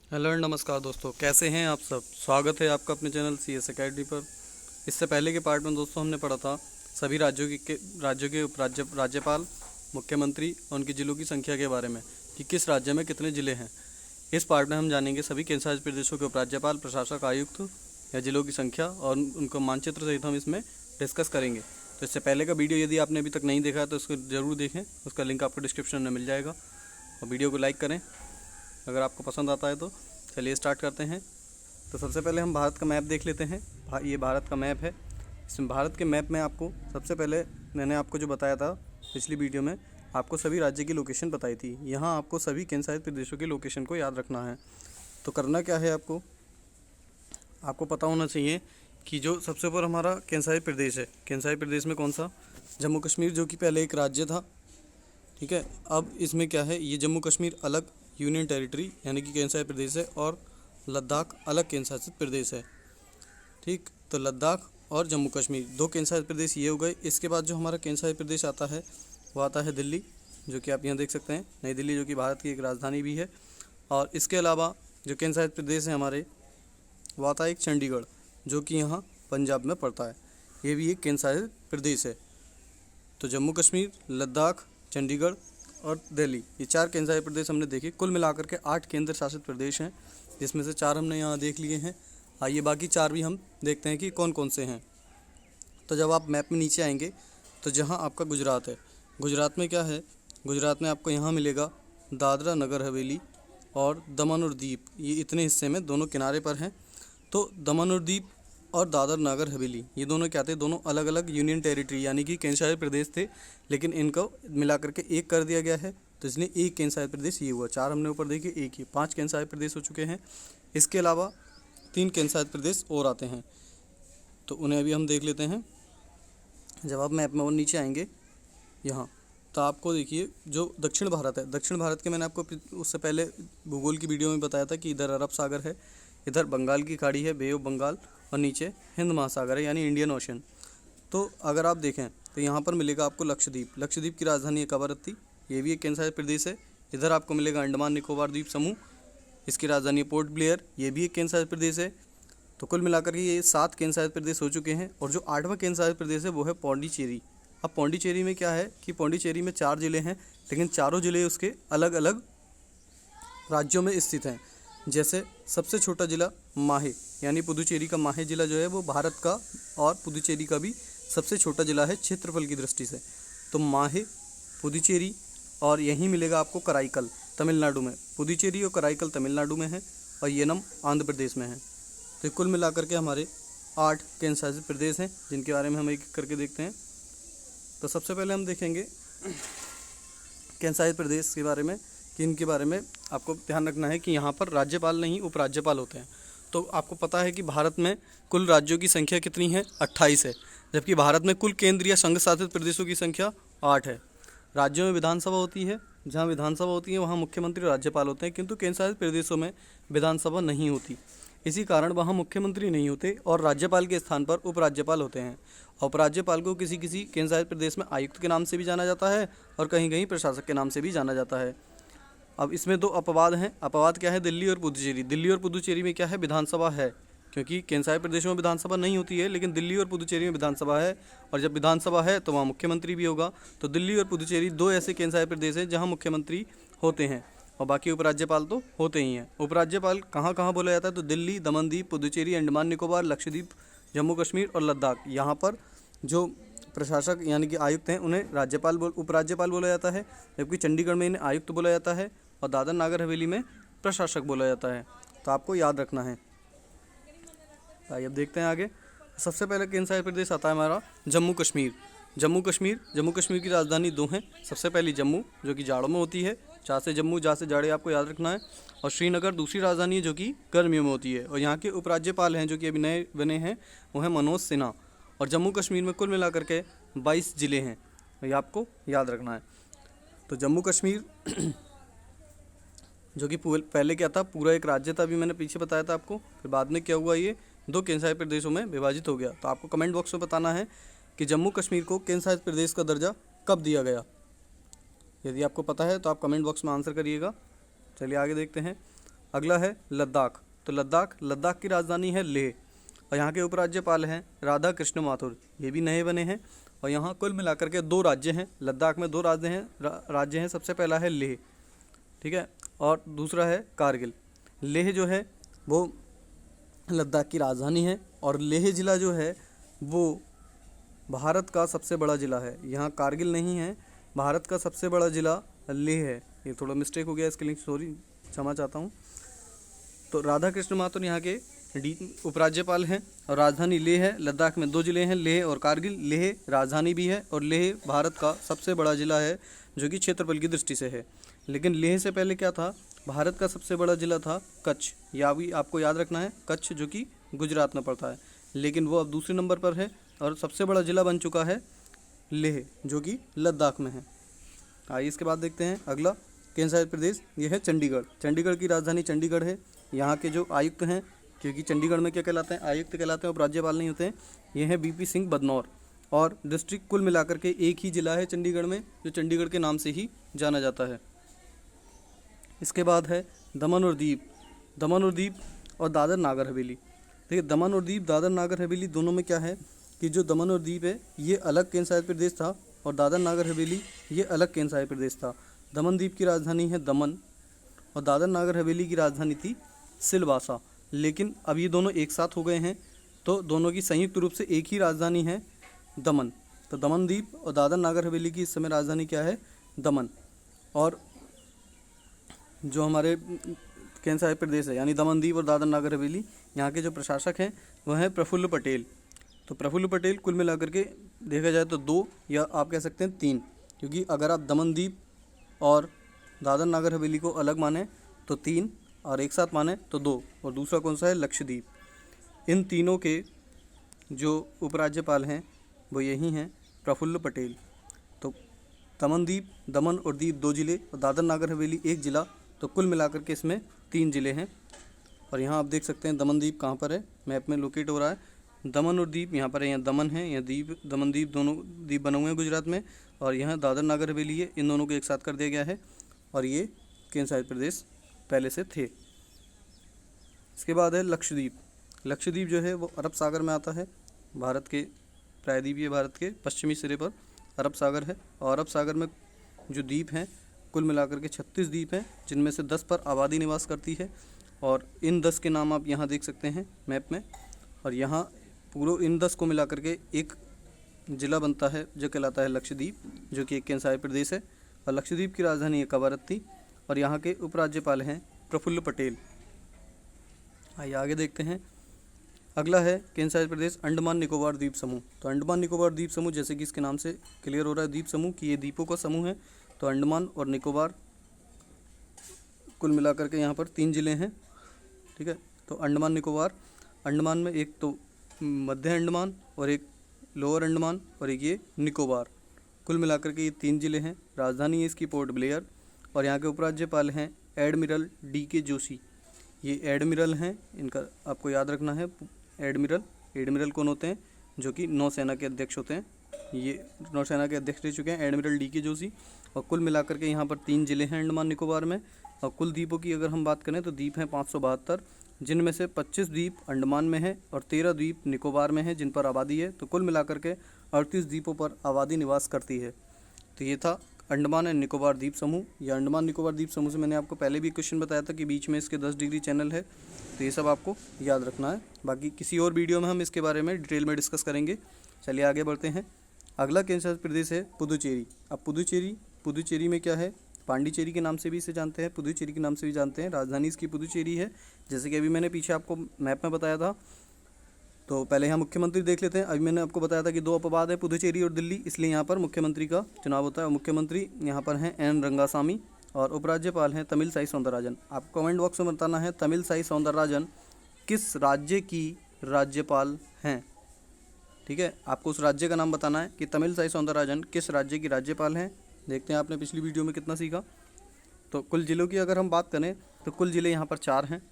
Hello and नमस्कार दोस्तों, कैसे हैं आप सब। स्वागत है आपका अपने चैनल CS एकेडमी पर। इससे पहले के पार्ट में दोस्तों हमने पढ़ा था सभी राज्यों के राज्यपाल, मुख्यमंत्री और उनके जिलों की संख्या के बारे में कि किस राज्य में कितने ज़िले हैं। इस पार्ट में हम जानेंगे सभी केंद्र शासित प्रदेशों के उपराज्यपाल, प्रशासक, आयुक्त या जिलों की संख्या और उनको मानचित्र सहित हम इसमें डिस्कस करेंगे। तो इससे पहले का वीडियो यदि आपने अभी तक नहीं देखा है तो उसको ज़रूर देखें, उसका लिंक आपको डिस्क्रिप्शन में मिल जाएगा। और वीडियो को लाइक करें अगर आपको पसंद आता है तो। चलिए स्टार्ट करते हैं। तो सबसे पहले हम भारत का मैप देख लेते हैं। ये भारत का मैप है। इसमें भारत के मैप में आपको सबसे पहले मैंने आपको जो बताया था पिछली वीडियो में, आपको सभी राज्य की लोकेशन बताई थी। यहाँ आपको सभी केंद्र शासित प्रदेशों की लोकेशन को याद रखना है। तो करना क्या है, आपको पता होना चाहिए कि जो सबसे ऊपर हमारा केंद्र शासित प्रदेश है, केंद्र शासित प्रदेश में कौन सा, जम्मू कश्मीर, जो कि पहले एक राज्य था। ठीक है, अब इसमें क्या है, ये जम्मू कश्मीर अलग यूनियन टेरिटरी यानी कि केंद्र शासित प्रदेश है और लद्दाख अलग केंद्र शासित प्रदेश है। ठीक, तो लद्दाख और जम्मू कश्मीर दो केंद्र शासित प्रदेश ये हो गए। इसके बाद जो हमारा केंद्र शासित प्रदेश आता है वो आता है दिल्ली, जो कि आप यहाँ देख सकते हैं, नई दिल्ली, जो कि भारत की एक राजधानी भी है। और इसके अलावा जो केंद्र शासित प्रदेश है हमारे, वो आता है एक चंडीगढ़, जो कि यहाँ पंजाब में पड़ता है। ये भी एक केंद्र शासित प्रदेश है। तो जम्मू कश्मीर, लद्दाख, चंडीगढ़ और दिल्ली, ये 4 केंद्र शासित प्रदेश हमने देखे। कुल मिलाकर के 8 केंद्र शासित प्रदेश हैं, जिसमें से 4 हमने यहाँ देख लिए हैं। आइए बाकी 4 भी हम देखते हैं कि कौन कौन से हैं। तो जब आप मैप में नीचे आएंगे तो जहाँ आपका गुजरात है, गुजरात में क्या है, गुजरात में आपको यहाँ मिलेगा दादरा नगर हवेली और दमन और दीप। ये इतने हिस्से में दोनों किनारे पर हैं। तो दमन और दीप और दादर नगर हवेली, ये दोनों क्या थे, दोनों अलग अलग यूनियन टेरिटरी यानी कि केंद्र शासित प्रदेश थे, लेकिन इनको मिला करके एक कर दिया गया है। तो इसलिए एक केंद्र शासित प्रदेश ये हुआ। 4 हमने ऊपर देखे, एक ही 5 केंद्र शासित प्रदेश हो चुके हैं। इसके अलावा 3 केंद्र शासित प्रदेश और आते हैं, तो उन्हें अभी हम देख लेते हैं। जब आप मैप में और नीचे आएंगे यहाँ, तो आपको देखिए जो दक्षिण भारत है, दक्षिण भारत के मैंने आपको उससे पहले भूगोल की वीडियो में बताया था कि इधर अरब सागर है, इधर बंगाल की खाड़ी है, बे ऑफ बंगाल, और नीचे हिंद महासागर है यानी इंडियन ओशन। तो अगर आप देखें तो यहाँ पर मिलेगा आपको लक्षद्वीप, लक्षद्वीप की राजधानी है कवरत्ती, ये भी एक केंद्र शासित प्रदेश है। इधर आपको मिलेगा अंडमान निकोबार द्वीप समूह, इसकी राजधानी है पोर्ट ब्लेयर, ये भी एक केंद्र शासित प्रदेश है। तो कुल मिलाकर के ये 7 केंद्र शासित प्रदेश हो चुके हैं। और जो 8वां केंद्र शासित प्रदेश है वो है पौंडीचेरी। अब पौंडीचेरी में क्या है कि पौंडीचेरी में 4 जिले हैं, लेकिन चारों जिले उसके अलग अलग राज्यों में स्थित हैं। जैसे सबसे छोटा जिला माहे यानी पुदुचेरी का माहे जिला जो है वो भारत का और पुदुचेरी का भी सबसे छोटा जिला है क्षेत्रफल की दृष्टि से। तो माहे, पुदुचेरी, और यहीं मिलेगा आपको कराईकल तमिलनाडु में। पुदुचेरी और कराईकल तमिलनाडु में है और येनम आंध्र प्रदेश में है। तो कुल मिलाकर के हमारे 8 केंद्र शासित प्रदेश हैं, जिनके बारे में हम एक एक करके देखते हैं। तो सबसे पहले हम देखेंगे केंद्र शासित प्रदेश के बारे में कि इनके बारे में आपको ध्यान रखना है कि यहाँ पर राज्यपाल नहीं उपराज्यपाल होते हैं। तो आपको पता है कि भारत में कुल राज्यों की संख्या कितनी है, 28 है, जबकि भारत में कुल केंद्र या संघ शासित प्रदेशों की संख्या 8 है। राज्यों में विधानसभा होती है, जहाँ विधानसभा होती है वहाँ मुख्यमंत्री और राज्यपाल होते हैं, किंतु केंद्र शासित प्रदेशों में विधानसभा नहीं होती। इसी कारण वहाँ मुख्यमंत्री नहीं होते और राज्यपाल के स्थान पर उपराज्यपाल होते हैं। और उपराज्यपाल को किसी किसी केंद्र शासित प्रदेश में आयुक्त के नाम से भी जाना जाता है और कहीं कहीं प्रशासक के नाम से भी जाना जाता है। अब इसमें 2 अपवाद हैं। अपवाद क्या है, दिल्ली और पुदुचेरी। दिल्ली और पुदुचेरी में क्या है, विधानसभा है, क्योंकि केंद्र शासित प्रदेशों में विधानसभा नहीं होती है, लेकिन दिल्ली और पुदुचेरी में विधानसभा है। और जब विधानसभा है तो वहाँ मुख्यमंत्री भी होगा। तो दिल्ली और पुदुचेरी 2 ऐसे केंद्र शासित प्रदेश हैं जहाँ मुख्यमंत्री होते हैं और बाकी उपराज्यपाल तो होते ही हैं। उपराज्यपाल कहाँ कहाँ बोला जाता है, तो दिल्ली, दमन दीप, पुदुचेरी, अंडमान निकोबार, लक्षद्वीप, जम्मू कश्मीर और लद्दाख। यहाँ पर जो प्रशासक यानी कि आयुक्त हैं उन्हें उपराज्यपाल बोला जाता है, जबकि चंडीगढ़ में इन्हें आयुक्त बोला जाता है और दादर नागर हवेली में प्रशासक बोला जाता है। तो आपको याद रखना है। आइए अब देखते हैं आगे। सबसे पहले केंद्र शासित प्रदेश आता है हमारा जम्मू कश्मीर। जम्मू कश्मीर की राजधानी 2 हैं। सबसे पहली जम्मू, जो कि जाड़ों में होती है, जहाँ से जम्मू, जहाँ से जाड़े, आपको याद रखना है। और श्रीनगर दूसरी राजधानी है, जो कि गर्मियों में होती है। और यहाँ के उपराज्यपाल हैं जो कि अभी नए बने हैं, वो हैं मनोज सिन्हा। और जम्मू कश्मीर में कुल मिलाकर के 22 ज़िले हैं, ये आपको याद रखना है। तो जम्मू कश्मीर जो कि पहले क्या था, पूरा एक राज्य था, अभी मैंने पीछे बताया था आपको। फिर बाद में क्या हुआ, ये 2 केंद्र शासित प्रदेशों में विभाजित हो गया। तो आपको कमेंट बॉक्स में बताना है कि जम्मू कश्मीर को केंद्र शासित प्रदेश का दर्जा कब दिया गया। यदि आपको पता है तो आप कमेंट बॉक्स में आंसर करिएगा। चलिए आगे देखते हैं। अगला है लद्दाख। तो लद्दाख की राजधानी है लेह और यहाँ के उपराज्यपाल हैं राधा कृष्ण माथुर, ये भी नए बने हैं। और यहाँ कुल मिलाकर के 2 राज्य हैं, लद्दाख में 2 राज्य हैं। सबसे पहला है लेह, ठीक है, और दूसरा है कारगिल। लेह जो है वो लद्दाख की राजधानी है और लेह ज़िला जो है वो भारत का सबसे बड़ा ज़िला है। यहाँ कारगिल नहीं है, भारत का सबसे बड़ा ज़िला लेह है। ये थोड़ा मिस्टेक हो गया, इसके लिए सॉरी, क्षमा चाहता हूँ। तो राधा कृष्ण माथुर यहाँ के उपराज्यपाल हैं और राजधानी लेह है। लद्दाख में 2 ज़िले हैं, लेह और कारगिल। लेह राजधानी भी है और लेह भारत का सबसे बड़ा ज़िला है जो कि क्षेत्रफल की दृष्टि से है। लेकिन लेह से पहले क्या था, भारत का सबसे बड़ा ज़िला था कच्छ, या भी आपको याद रखना है, कच्छ जो कि गुजरात में पड़ता है, लेकिन वो अब दूसरे नंबर पर है और सबसे बड़ा ज़िला बन चुका है लेह जो कि लद्दाख में है। आइए इसके बाद देखते हैं अगला केंद्र शासित प्रदेश, ये है चंडीगढ़। चंडीगढ़ की राजधानी चंडीगढ़ है। यहाँ के जो आयुक्त हैं, क्योंकि चंडीगढ़ में क्या कहलाते हैं, आयुक्त कहलाते हैं, उपराज्यपाल नहीं होते हैं, ये हैं बीपी सिंह बदनौर। और डिस्ट्रिक्ट कुल मिलाकर के एक ही ज़िला है चंडीगढ़ में, जो चंडीगढ़ के नाम से ही जाना जाता है। इसके बाद है दमन और दीव और दादर नागर हवेली। देखिए दमन और दीव, दादर नागर हवेली दोनों में क्या है कि जो दमन और दीव है ये अलग केंद्र शासित प्रदेश था और दादर नागर हवेली ये अलग केंद्र शासित प्रदेश था। दमन द्वीप की राजधानी है दमन और दादर नागर हवेली की राजधानी थी सिलवासा। लेकिन अब ये दोनों एक साथ हो गए हैं तो दोनों की संयुक्त रूप से एक ही राजधानी है दमन। तो दमन द्वीप और दादर नागर हवेली की इस समय राजधानी क्या है, दमन। और जो हमारे केंद्र शासित प्रदेश है यानी दमन द्वीप और दादर नागर हवेली, यहाँ के जो प्रशासक हैं वह हैं प्रफुल्ल पटेल। तो प्रफुल्ल पटेल कुल मिलाकर के देखा जाए तो 2 या आप कह सकते हैं 3, क्योंकि अगर आप दमन द्वीप और दादर नागर हवेली को अलग माने तो 3 और एक साथ माने तो 2, और दूसरा कौन सा है, लक्षद्वीप। इन तीनों के जो उपराज्यपाल हैं वो यही हैं प्रफुल्ल पटेल। तो दमन और दीव 2 ज़िले और दादर नागर हवेली 1 ज़िला, तो कुल मिलाकर के इसमें 3 ज़िले हैं। और यहाँ आप देख सकते हैं दमन द्वीप कहाँ पर है, मैप में लोकेट हो रहा है। दमन और दीव यहाँ पर है, यहाँ दमन है, यहाँ दीव, दमन द्वीप, दोनों द्वीप बने हुए हैं गुजरात में। और यहाँ दादर नागर हवेली है, इन दोनों को एक साथ कर दिया गया है और ये केंद्र शासित प्रदेश पहले से थे। इसके बाद है लक्षद्वीप जो है वो अरब सागर में आता है। भारत के प्रायद्वीपीय भारत के पश्चिमी सिरे पर अरब सागर है और अरब सागर में जो द्वीप हैं कुल मिलाकर के 36 द्वीप हैं, जिनमें से 10 पर आबादी निवास करती है। और इन 10 के नाम आप यहाँ देख सकते हैं मैप में। और यहाँ पूरे इन 10 को मिलाकर के एक ज़िला बनता है जो कहलाता है लक्षद्वीप, जो कि एक केंद्र शासित प्रदेश है। और लक्षद्वीप की राजधानी है कवारत्ती और यहाँ के उपराज्यपाल हैं प्रफुल्ल पटेल। आइए आगे देखते हैं। अगला है केंद्र शासित प्रदेश अंडमान निकोबार द्वीप समूह। तो अंडमान निकोबार द्वीप समूह, जैसे कि इसके नाम से क्लियर हो रहा है द्वीप समूह कि ये द्वीपों का समूह है। तो अंडमान और निकोबार कुल मिलाकर के यहाँ पर 3 ज़िले हैं, ठीक है। तो अंडमान निकोबार, अंडमान में एक तो मध्य अंडमान और एक लोअर अंडमान और एक ये निकोबार, कुल मिलाकर के ये 3 ज़िले हैं। राजधानी है इसकी पोर्ट ब्लेयर और यहाँ के उपराज्यपाल हैं एडमिरल DK जोशी। ये एडमिरल हैं, इनका आपको याद रखना है। एडमिरल कौन होते हैं, जो कि नौसेना के अध्यक्ष होते हैं। ये नौसेना के अध्यक्ष रह चुके हैं एडमिरल DK जोशी। और कुल मिलाकर के यहाँ पर 3 ज़िले हैं अंडमान निकोबार में। और कुल द्वीपों की अगर हम बात करें तो द्वीप हैं 572, जिनमें से 25 द्वीप अंडमान में है और 13 द्वीप निकोबार में है जिन पर आबादी है। तो कुल मिलाकर के 38 द्वीपों पर आबादी निवास करती है। तो ये था अंडमान एंड निकोबार द्वीप समूह। या अंडमान निकोबार द्वीप समूह से मैंने आपको पहले भी क्वेश्चन बताया था कि बीच में इसके 10 डिग्री चैनल है, तो ये सब आपको याद रखना है। बाकी किसी और वीडियो में हम इसके बारे में डिटेल में डिस्कस करेंगे। चलिए आगे बढ़ते हैं। अगला केंद्र शासित प्रदेश है पुदुचेरी। अब पुदुचेरी में क्या है, पांडिचेरी के नाम से भी इसे जानते हैं, पुदुचेरी के नाम से भी जानते हैं। राजधानी इसकी पुदुचेरी है, जैसे कि अभी मैंने पीछे आपको मैप में बताया था। तो पहले यहाँ मुख्यमंत्री देख लेते हैं। अभी मैंने आपको बताया था कि 2 अपवाद है, पुदुचेरी और दिल्ली, इसलिए यहाँ पर मुख्यमंत्री का चुनाव होता है। मुख्यमंत्री यहाँ पर हैं N रंगासामी और उपराज्यपाल हैं तमिलसाई सौंदरराजन। आपको कमेंट बॉक्स में बताना है तमिलसाई सौंदरराजन किस राज्य की राज्यपाल हैं, ठीक है। आपको उस राज्य का नाम बताना है कि तमिलसाई सौंदरराजन किस राज्य की राज्यपाल हैं। देखते हैं आपने पिछली वीडियो में कितना सीखा। तो कुल ज़िलों की अगर हम बात करें तो कुल ज़िले यहाँ पर 4 हैं।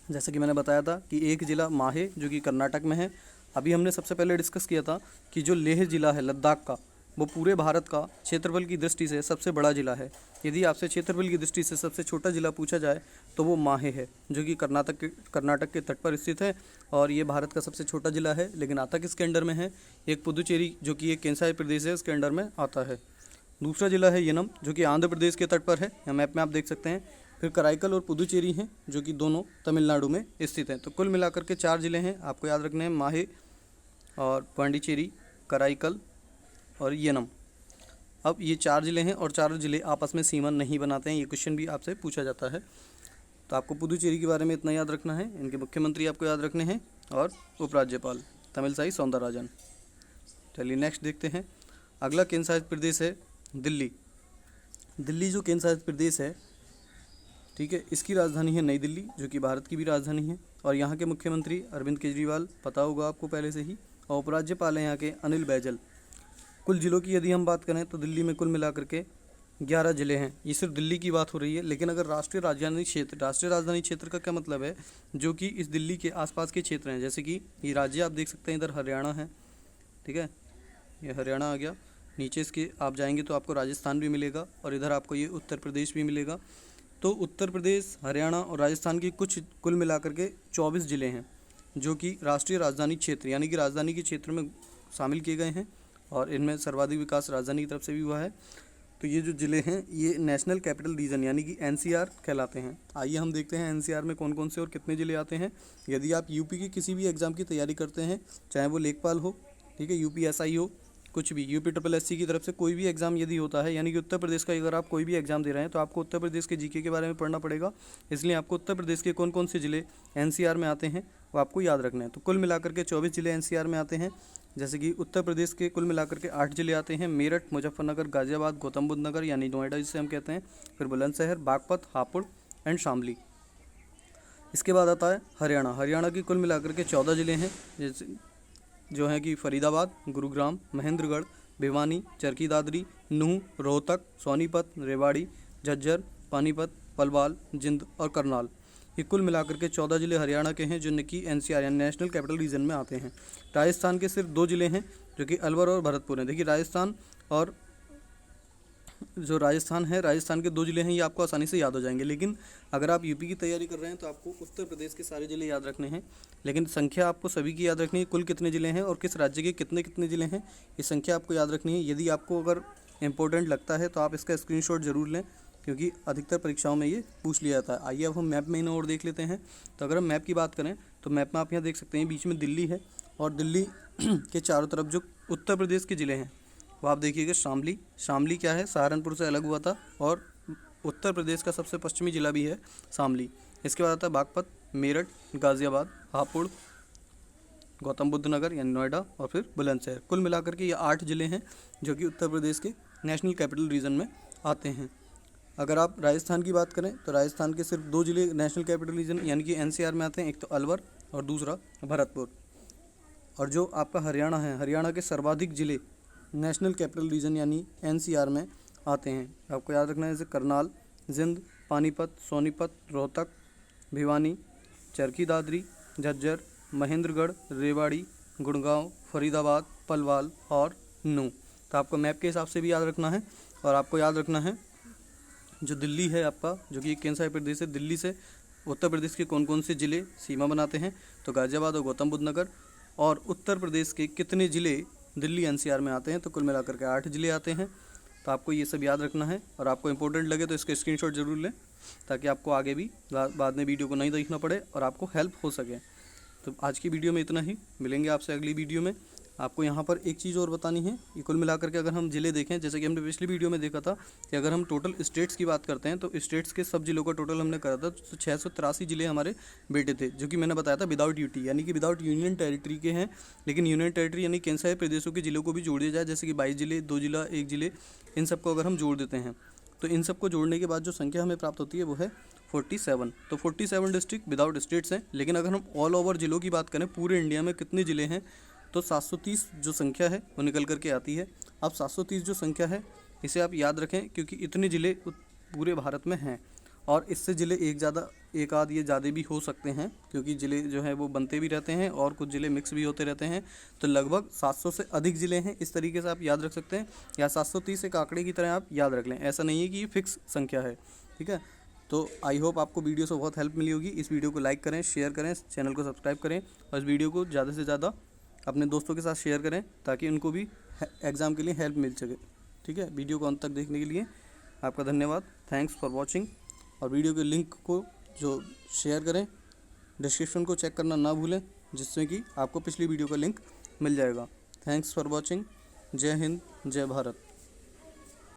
जैसे कि मैंने बताया था कि एक ज़िला माहे जो कि कर्नाटक में है। अभी हमने सबसे पहले डिस्कस किया था कि जो लेह ज़िला है लद्दाख का, वो पूरे भारत का क्षेत्रफल की दृष्टि से सबसे बड़ा ज़िला है। यदि आपसे क्षेत्रफल की दृष्टि से सबसे छोटा जिला पूछा जाए तो वो माहे है, जो कि कर्नाटक के तट पर स्थित है और ये भारत का सबसे छोटा जिला है, लेकिन आता किसके अंडर में है? एक पुदुचेरी जो कि एक केंद्र शासित प्रदेश है, इसके अंडर में आता है। दूसरा जिला है येनम, जो कि आंध्र प्रदेश के तट पर है, यहाँ मैप में आप देख सकते हैं। फिर कराईकल और पुदुचेरी हैं, जो कि दोनों तमिलनाडु में स्थित हैं। तो कुल मिलाकर के 4 जिले हैं, आपको याद रखने हैं, माहे और पांडिचेरी, कराईकल और येनम। अब ये 4 जिले हैं और चारों जिले आपस में सीमा नहीं बनाते हैं, ये क्वेश्चन भी आपसे पूछा जाता है। तो आपको पुदुचेरी के बारे में इतना याद रखना है, इनके मुख्यमंत्री आपको याद रखने हैं और उपराज्यपाल तमिलसाई सौंदरराजन। चलिए नेक्स्ट देखते हैं। अगला केंद्र शासित प्रदेश है दिल्ली। दिल्ली जो केंद्र शासित प्रदेश है, ठीक है, इसकी राजधानी है नई दिल्ली, जो कि भारत की भी राजधानी है। और यहाँ के मुख्यमंत्री अरविंद केजरीवाल, पता होगा आपको पहले से ही, और उपराज्यपाल हैं यहाँ के अनिल बैजल। कुल जिलों की यदि हम बात करें तो दिल्ली में कुल मिलाकर के 11 जिले हैं। ये सिर्फ दिल्ली की बात हो रही है, लेकिन अगर राष्ट्रीय राजधानी क्षेत्र का क्या मतलब है? जो कि इस दिल्ली के आसपास के क्षेत्र हैं, जैसे कि ये राज्य आप देख सकते हैं, इधर हरियाणा है, ठीक है, ये हरियाणा आ गया। नीचे इसके आप जाएंगे तो आपको राजस्थान भी मिलेगा और इधर आपको ये उत्तर प्रदेश भी मिलेगा। तो उत्तर प्रदेश, हरियाणा और राजस्थान की कुल मिलाकर के 24 जिले हैं, जो कि राष्ट्रीय राजधानी क्षेत्र यानी कि राजधानी के क्षेत्र में शामिल किए गए हैं और इनमें सर्वाधिक विकास राजधानी की तरफ से भी हुआ है। तो ये जो ज़िले हैं ये नेशनल कैपिटल रीजन यानी कि NCR कहलाते हैं। आइए हम देखते हैं NCR में कौन कौन से और कितने ज़िले आते हैं। यदि आप यूपी की किसी भी एग्ज़ाम की तैयारी करते हैं, चाहे वो लेखपाल हो, ठीक है, UPSI हो, कुछ भी, UPSSC की तरफ से कोई भी एग्ज़ाम यदि होता है, यानी कि उत्तर प्रदेश का अगर आप कोई भी एग्ज़ाम दे रहे हैं तो आपको उत्तर प्रदेश के GK के बारे में पढ़ना पड़ेगा। इसलिए आपको उत्तर प्रदेश के कौन कौन से ज़िले NCR में आते हैं वो आपको याद रखना है। तो कुल मिलाकर के 24 ज़िले NCR में आते हैं। जैसे कि उत्तर प्रदेश के कुल मिलाकर के 8 ज़िले आते हैं, मेरठ, मुजफ्फरनगर, गाज़ियाबाद, गौतम बुद्ध नगर यानी नोएडा जिसे हम कहते हैं, फिर बुलंदशहर, बागपत, हापुड़ एंड शामली। इसके बाद आता है हरियाणा। हरियाणा की कुल मिलाकर के 14 ज़िले हैं, जैसे जो हैं कि फरीदाबाद, गुरुग्राम, महेंद्रगढ़, भिवानी, चरखी दादरी, नूंह, रोहतक, सोनीपत, रेवाड़ी, झज्जर, पानीपत, पलवाल, जिंद और करनाल। ये कुल मिलाकर के 14 ज़िले हरियाणा के हैं, जो कि NCR यानी नेशनल कैपिटल रीजन में आते हैं। राजस्थान के सिर्फ 2 ज़िले हैं, जो कि अलवर और भरतपुर हैं। देखिए राजस्थान के 2 ज़िले हैं, ये आपको आसानी से याद हो जाएंगे। लेकिन अगर आप यूपी की तैयारी कर रहे हैं तो आपको उत्तर प्रदेश के सारे ज़िले याद रखने हैं, लेकिन संख्या आपको सभी की याद रखनी है। कुल कितने ज़िले हैं और किस राज्य के कितने कितने ज़िले हैं, ये संख्या आपको याद रखनी है। यदि आपको अगर इम्पोर्टेंट लगता है तो आप इसका स्क्रीनशॉट जरूर लें, क्योंकि अधिकतर परीक्षाओं में ये पूछ लिया जाता है। आइए अब हम मैप में इन और देख लेते हैं। तो अगर हम मैप की बात करें तो मैप में आप यहाँ देख सकते हैं, बीच में दिल्ली है और दिल्ली के चारों तरफ जो उत्तर प्रदेश के ज़िले हैं वो आप देखिएगा। शामली क्या है, सहारनपुर से अलग हुआ था और उत्तर प्रदेश का सबसे पश्चिमी जिला भी है शामली। इसके बाद आता है बागपत, मेरठ, गाज़ियाबाद, हापुड़, गौतम बुद्ध नगर यानी नोएडा और फिर बुलंदशहर। कुल मिलाकर के ये 8 ज़िले हैं जो कि उत्तर प्रदेश के नेशनल कैपिटल रीजन में आते हैं। अगर आप राजस्थान की बात करें तो राजस्थान के सिर्फ 2 ज़िले नेशनल कैपिटल रीजन यानी कि NCR में आते हैं, एक तो अलवर और दूसरा भरतपुर। और जो आपका हरियाणा है, हरियाणा के सर्वाधिक ज़िले नेशनल कैपिटल रीजन यानी NCR में आते हैं। आपको याद रखना है, जैसे करनाल, जिंद, पानीपत, सोनीपत, रोहतक, भिवानी, चरखी दादरी, झज्जर, महेंद्रगढ़, रेवाड़ी, गुड़गांव, फरीदाबाद, पलवाल और नूंह। तो आपको मैप के हिसाब से भी याद रखना है। और आपको याद रखना है जो दिल्ली है आपका, जो कि एक केंद्र शासित प्रदेश है, दिल्ली से उत्तर प्रदेश के कौन कौन से ज़िले सीमा बनाते हैं, तो गाज़ियाबाद और गौतम बुद्ध नगर। और उत्तर प्रदेश के कितने ज़िले दिल्ली NCR में आते हैं, तो कुल मिलाकर के 8 ज़िले आते हैं। तो आपको ये सब याद रखना है और आपको इंपॉर्टेंट लगे तो इसके स्क्रीनशॉट जरूर लें, ताकि आपको आगे भी बाद में वीडियो को नहीं देखना पड़े और आपको हेल्प हो सके। तो आज की वीडियो में इतना ही, मिलेंगे आपसे अगली वीडियो में। आपको यहाँ पर एक चीज़ और बतानी है, ये कुल मिलाकर के अगर हम ज़िले देखें, जैसे कि हमने पिछली वीडियो में देखा था कि अगर हम टोटल स्टेट्स की बात करते हैं तो स्टेट्स के सब जिलों का टोटल हमने करा था, तो 683 ज़िले हमारे बेटे थे, जो कि मैंने बताया था विदाउट यूटी यानी कि विदाउट यूनियन टेरिटरी के हैं। लेकिन यूनियन टेरिटरी यानी केंद्र शासित प्रदेशों के ज़िलों को भी जोड़ दिया जाए, जैसे कि 22 ज़िले, 2 जिला, 1 ज़िले, इन सबको अगर हम जोड़ देते हैं तो इन सबको जोड़ने के बाद जो संख्या हमें प्राप्त होती है वो है 47। तो 47 डिस्ट्रिक्ट विदाउट स्टेट्स हैं। लेकिन अगर हम ऑल ओवर ज़िलों की बात करें, पूरे इंडिया में कितने ज़िले हैं, तो 730 जो संख्या है वो निकल करके आती है। अब 730 जो संख्या है इसे आप याद रखें, क्योंकि इतने ज़िले पूरे भारत में हैं और इससे ज़िले एक आध ये ज़्यादा भी हो सकते हैं, क्योंकि ज़िले जो है वो बनते भी रहते हैं और कुछ ज़िले मिक्स भी होते रहते हैं। तो लगभग 700 से अधिक ज़िले हैं, इस तरीके से आप याद रख सकते हैं, या 730 एक आंकड़े की तरह आप याद रख लें। ऐसा नहीं है कि ये फिक्स संख्या है, ठीक है। तो आई होप आपको वीडियो से बहुत हेल्प मिली होगी। इस वीडियो को लाइक करें, शेयर करें, चैनल को सब्सक्राइब करें और इस वीडियो को ज़्यादा से ज़्यादा अपने दोस्तों के साथ शेयर करें ताकि उनको भी एग्ज़ाम के लिए हेल्प मिल सके, ठीक है। वीडियो को अंत तक देखने के लिए आपका धन्यवाद। Thanks for watching. और वीडियो के लिंक को जो शेयर करें, डिस्क्रिप्शन को चेक करना ना भूलें, जिससे कि आपको पिछली वीडियो का लिंक मिल जाएगा। Thanks for watching. जय हिंद, जय भारत।